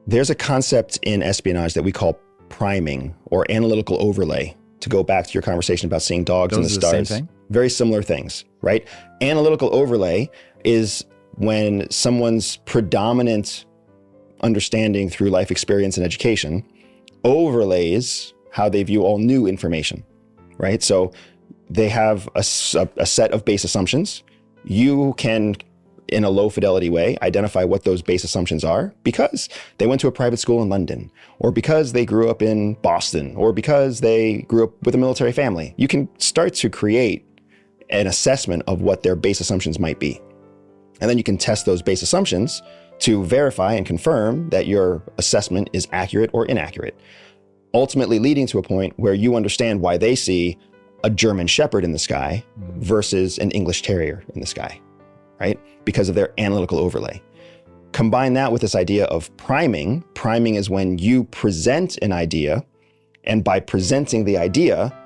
There's a concept in espionage that we call priming or analytical overlay, to go back to your conversation about seeing dogs in the stars. Same thing? Very similar things, right? Analytical overlay is when someone's predominant understanding through life experience and education overlays how they view all new information, right? So they have a set of base assumptions. You can, in a low fidelity way, identify what those base assumptions are because they went to a private school in London, or because they grew up in Boston, or because they grew up with a military family. You can start to create an assessment of what their base assumptions might be. And then you can test those base assumptions to verify and confirm that your assessment is accurate or inaccurate, ultimately leading to a point where you understand why they see a German Shepherd in the sky versus an English Terrier in the sky, right? Because of their analytical overlay. Combine that with this idea of priming. Priming is when you present an idea, and by presenting the idea,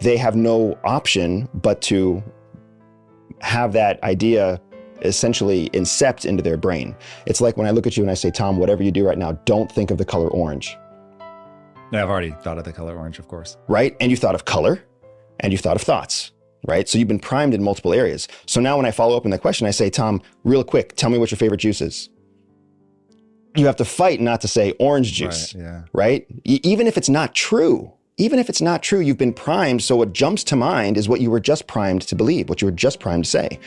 they have no option but to have that idea essentially incept into their brain. It's like when I look at you and I say, Tom, whatever you do right now, don't think of the color orange. Yeah, I've already thought of the color orange, of course. Right? And you thought of color, and you thought of thoughts, right? So you've been primed in multiple areas. So now when I follow up on that question, I say, Tom, real quick, tell me what your favorite juice is. You have to fight not to say orange juice, right? Even if it's not true, you've been primed. So what jumps to mind is what you were just primed to believe, what you were just primed to say.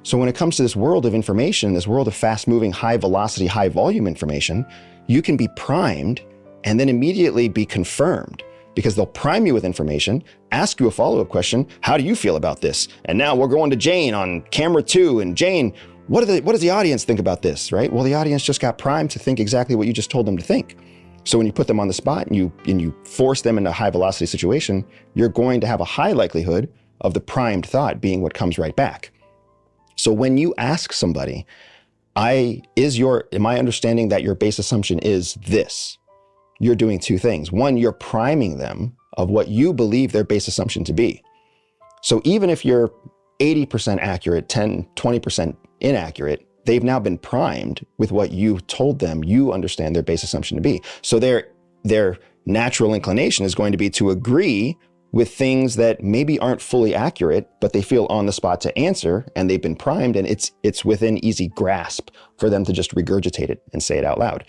So when it comes to this world of information, this world of fast moving, high velocity, high volume information, you can be primed and then immediately be confirmed, because they'll prime you with information, ask you a follow-up question. How do you feel about this? And now we're going to Jane on camera 2. And Jane, what does the audience think about this, right? Well, the audience just got primed to think exactly what you just told them to think. So when you put them on the spot and you force them into a high velocity situation, you're going to have a high likelihood of the primed thought being what comes right back. So when you ask somebody, am I understanding that your base assumption is this? You're doing two things. One, you're priming them of what you believe their base assumption to be. So even if you're 80% accurate, 10, 20% inaccurate, they've now been primed with what you told them you understand their base assumption to be. So their natural inclination is going to be to agree with things that maybe aren't fully accurate, but they feel on the spot to answer, and they've been primed, and it's within easy grasp for them to just regurgitate it and say it out loud.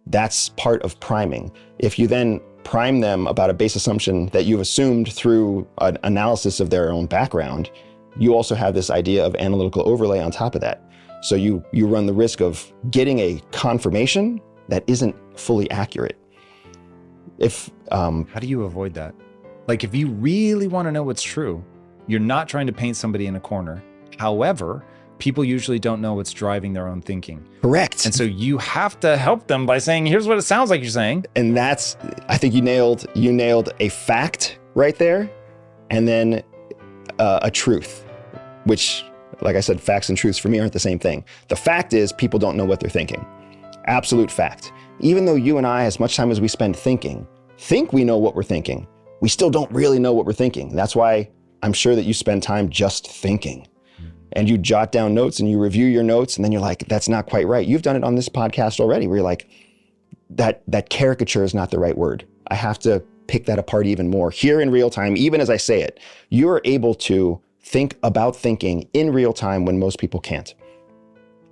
That's part of priming. If you then prime them about a base assumption that you've assumed through an analysis of their own background, you also have this idea of analytical overlay on top of that. So you run the risk of getting a confirmation that isn't fully accurate. How do you avoid that? Like, if you really want to know what's true, you're not trying to paint somebody in a corner. However, people usually don't know what's driving their own thinking. Correct. And so you have to help them by saying, here's what it sounds like you're saying. And that's, I think you nailed a fact right there, and then a truth, which, like I said, facts and truths for me aren't the same thing. The fact is people don't know what they're thinking. Absolute fact. Even though you and I, as much time as we spend thinking, think we know what we're thinking, we still don't really know what we're thinking. That's why I'm sure that you spend time just thinking. And you jot down notes and you review your notes, and then you're like, that's not quite right. You've done it on this podcast already, where you're like, that caricature is not the right word. I have to pick that apart even more. Here in real time, even as I say it, you're able to think about thinking in real time when most people can't.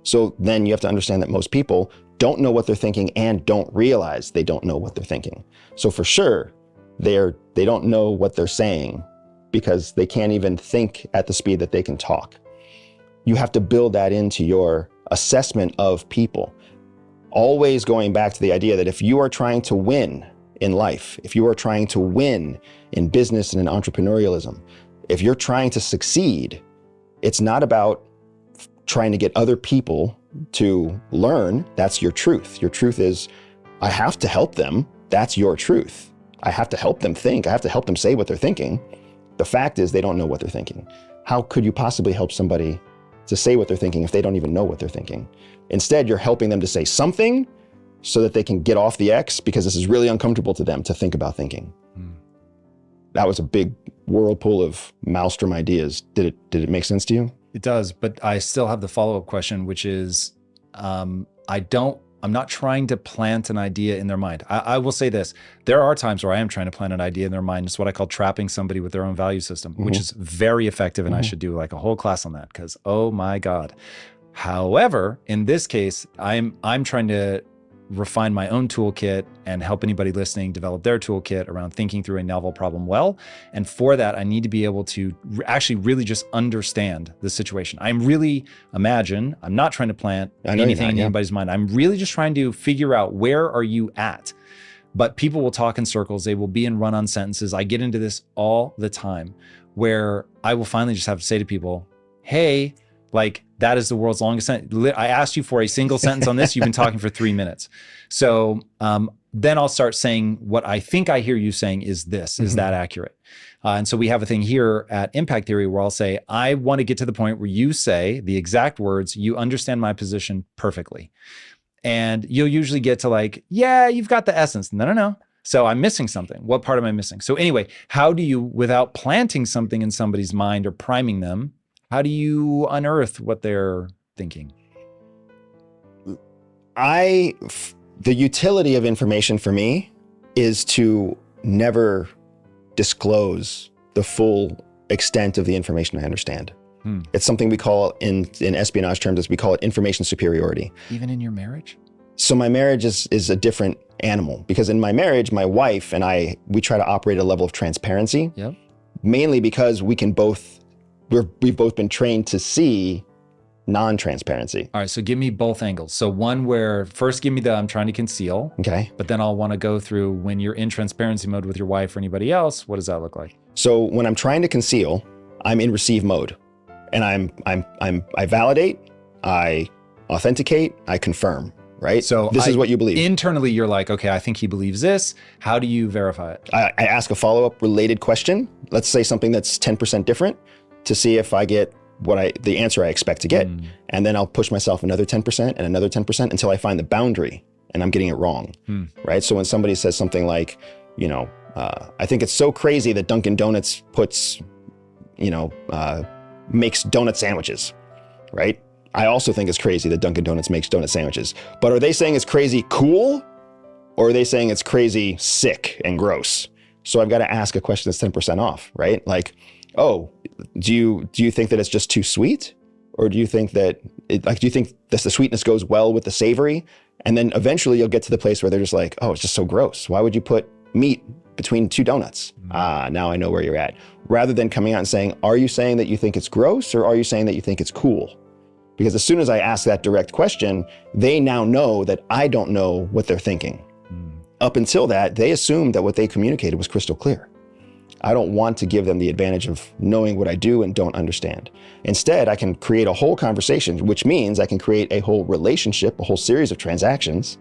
So then you have to understand that most people don't know what they're thinking and don't realize they don't know what they're thinking. So for sure, they don't know what they're saying because they can't even think at the speed that they can talk. You have to build that into your assessment of people. Always going back to the idea that if you are trying to win in life, if you are trying to win in business and in entrepreneurialism, if you're trying to succeed, it's not about trying to get other people to learn. That's your truth. Your truth is, I have to help them. That's your truth. I have to help them think. I have to help them say what they're thinking. The fact is they don't know what they're thinking. How could you possibly help somebody to say what they're thinking if they don't even know what they're thinking? Instead, you're helping them to say something so that they can get off the X, because this is really uncomfortable to them to think about thinking. That was a big whirlpool of maelstrom ideas. Did it make sense to you? It does, but I still have the follow-up question, which is, I don't I'm not trying to plant an idea in their mind. I will say this. There are times where I am trying to plant an idea in their mind. It's what I call trapping somebody with their own value system, which is very effective. And I should do like a whole class on that because, oh my God. However, in this case, I'm trying to refine my own toolkit and help anybody listening develop their toolkit around thinking through a novel problem well. And for that, I need to be able to actually really just understand the situation. I'm not trying to plant anything in anybody's mind. I'm really just trying to figure out, where are you at? But people will talk in circles. They will be in run-on sentences. I get into this all the time where I will finally just have to say to people, hey, like, that is the world's longest sentence. I asked you for a single sentence on this. You've been talking for 3 minutes. So then I'll start saying what I think I hear you saying is this. Is that accurate? And so we have a thing here at Impact Theory where I'll say, I want to get to the point where you say the exact words, you understand my position perfectly. And you'll usually get to like, yeah, you've got the essence. No. So I'm missing something. What part am I missing? So anyway, how do you, without planting something in somebody's mind or priming them, how do you unearth what they're thinking? The utility of information for me is to never disclose the full extent of the information I understand. It's something we call in espionage terms, we call it information superiority. Even in your marriage? So my marriage is a different animal, because in my marriage, my wife and I, we try to operate at a level of transparency, mainly because we've both been trained to see non-transparency. All right, so give me both angles. So one where first give me the I'm trying to conceal. Okay. But then I'll want to go through when you're in transparency mode with your wife or anybody else, what does that look like? So when I'm trying to conceal, I'm in receive mode. And I validate, I authenticate, I confirm, right? So this is what you believe. Internally, you're like, okay, I think he believes this. How do you verify it? I ask a follow-up related question. Let's say something that's 10% different, to see if I get the answer I expect to get. And then I'll push myself another 10% and another 10% until I find the boundary and I'm getting it wrong, right? So when somebody says something like, I think it's so crazy that Dunkin' Donuts makes donut sandwiches, right? I also think it's crazy that Dunkin' Donuts makes donut sandwiches. But are they saying it's crazy cool? Or are they saying it's crazy sick and gross? So I've got to ask a question that's 10% off, right? Like, oh, do you think that it's just too sweet? Or do you think that, do you think the sweetness goes well with the savory? And then eventually you'll get to the place where they're just like, oh, it's just so gross. Why would you put meat between two donuts? Now I know where you're at. Rather than coming out and saying, are you saying that you think it's gross, or are you saying that you think it's cool? Because as soon as I ask that direct question, they now know that I don't know what they're thinking. Up until that, they assumed that what they communicated was crystal clear. I don't want to give them the advantage of knowing what I do and don't understand. Instead, I can create a whole conversation, which means I can create a whole relationship, a whole series of transactions.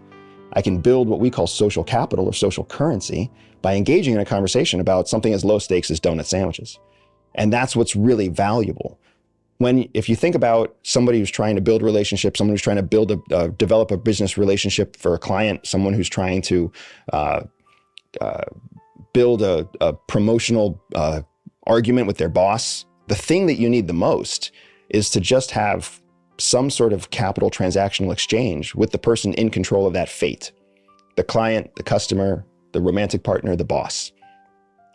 I can build what we call social capital or social currency by engaging in a conversation about something as low stakes as donut sandwiches. And that's what's really valuable. If you think about somebody who's trying to build relationships, someone who's trying to develop a business relationship for a client, someone who's trying to build a promotional argument with their boss, the thing that you need the most is to just have some sort of capital transactional exchange with the person in control of that fate. The client, the customer, the romantic partner, the boss.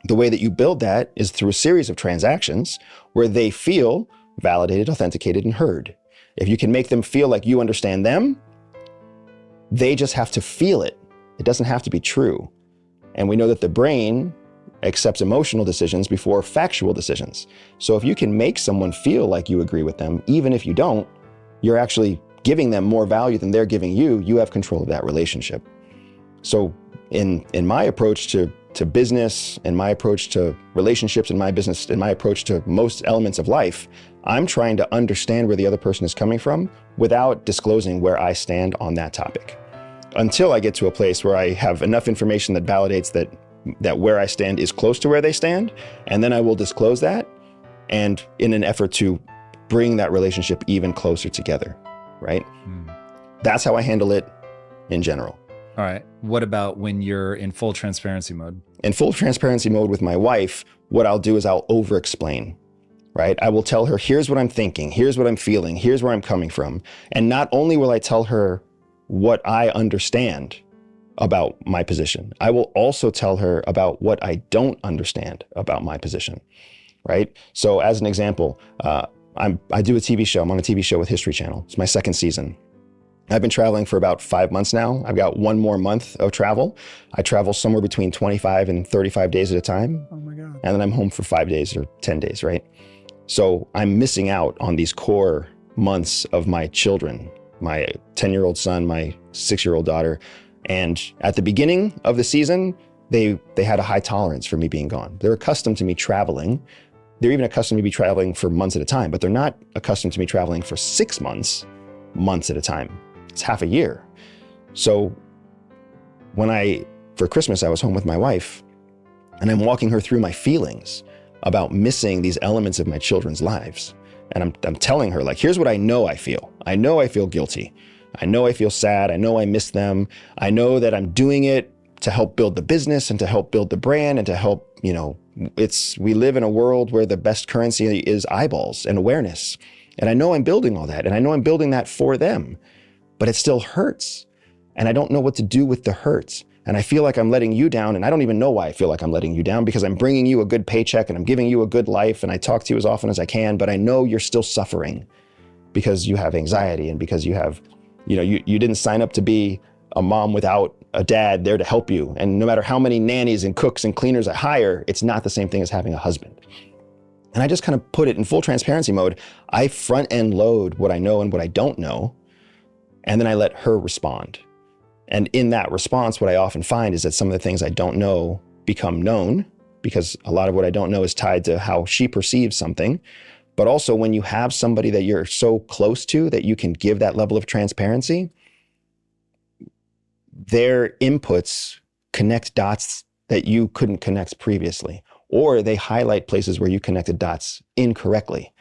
The way that you build that is through a series of transactions where they feel validated, authenticated, and heard. If you can make them feel like you understand them, they just have to feel it. It doesn't have to be true. And we know that the brain accepts emotional decisions before factual decisions. So if you can make someone feel like you agree with them, even if you don't, you're actually giving them more value than they're giving you. You have control of that relationship. So in my approach to business, in my approach to relationships, in my business, in my approach to most elements of life, I'm trying to understand where the other person is coming from without disclosing where I stand on that topic. Until I get to a place where I have enough information that validates that where I stand is close to where they stand, and then I will disclose that, and in an effort to bring that relationship even closer together, right? That's how I handle it in general. All right. What about when you're in full transparency mode? In full transparency mode with my wife, what I'll do is I'll over-explain, right? I will tell her, here's what I'm thinking, here's what I'm feeling, here's where I'm coming from. And not only will I tell her what I understand about my position. I will also tell her about what I don't understand about my position, right? So as an example, I do a TV show. I'm on a TV show with History Channel. It's my second season. I've been traveling for about 5 months now. I've got 1 more month of travel. I travel somewhere between 25 and 35 days at a time. Oh my God. And then I'm home for 5 days or 10 days, right? So I'm missing out on these core months of my children, my 10-year-old son, my 6-year-old daughter. And at the beginning of the season, they had a high tolerance for me being gone. They're accustomed to me traveling. They're even accustomed to me traveling for months at a time, but they're not accustomed to me traveling for 6 months at a time. It's half a year. So for Christmas, I was home with my wife, and I'm walking her through my feelings about missing these elements of my children's lives. And I'm telling her, like, here's what I know I feel. I know I feel guilty. I know I feel sad. I know I miss them. I know that I'm doing it to help build the business and to help build the brand and to help, we live in a world where the best currency is eyeballs and awareness. And I know I'm building all that. And I know I'm building that for them, but it still hurts. And I don't know what to do with the hurts. And I feel like I'm letting you down. And I don't even know why I feel like I'm letting you down, because I'm bringing you a good paycheck and I'm giving you a good life. And I talk to you as often as I can, but I know you're still suffering because you have anxiety and because you have, you didn't sign up to be a mom without a dad there to help you. And no matter how many nannies and cooks and cleaners I hire, it's not the same thing as having a husband. And I just kind of put it in full transparency mode. I front end load what I know and what I don't know. And then I let her respond. And in that response, what I often find is that some of the things I don't know become known, because a lot of what I don't know is tied to how she perceives something. But also when you have somebody that you're so close to that you can give that level of transparency, their inputs connect dots that you couldn't connect previously, or they highlight places where you connected dots incorrectly.